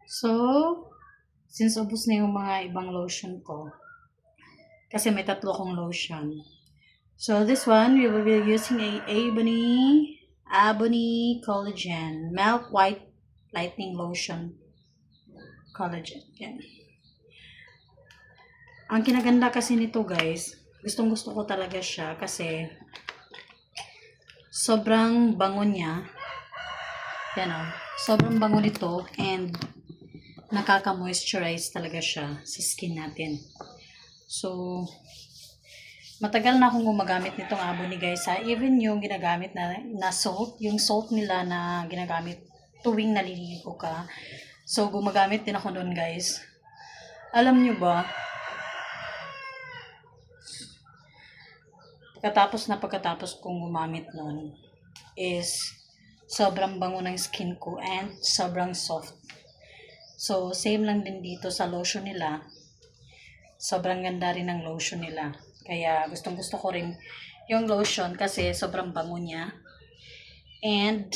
So, since ubos na yung mga ibang lotion ko, kasi may 3 kong lotion. So, this one, we will be using a Ebony Collagen Milk White Lightening Lotion Collagen. Yan. Ang kinaganda kasi nito guys, gustong gusto ko talaga siya kasi sobrang bango niya. Yan o. Sobrang bango nito and nakaka-moisturize talaga siya sa skin natin. So, matagal na akong gumagamit nitong Ebony guys ha. Even yung ginagamit na salt, yung salt nila na ginagamit tuwing naliligo ka. So, gumagamit din ako doon guys. Alam nyo ba, pagkatapos kong gumamit nun is sobrang bango ng skin ko and sobrang soft. So, same lang din dito sa lotion nila. Sobrang ganda rin ng lotion nila. Kaya gustong gusto ko rin yung lotion kasi sobrang bango niya. And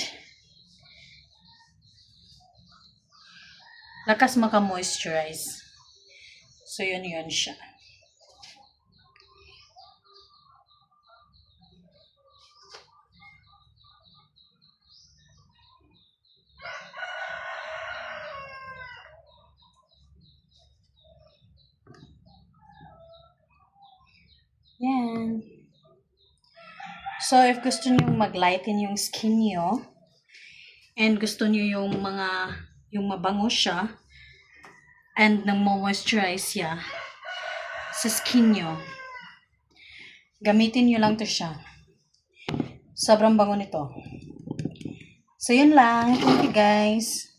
lakas maka-moisturize. So, yun siya. Yan. So, if gusto niyo mag-lighten yung skin niyo, and gusto niyo yung mabango siya, and nang-moisturize siya sa skin niyo, gamitin niyo lang to siya. Sobrang bango nito. So, yun lang. Thank you guys.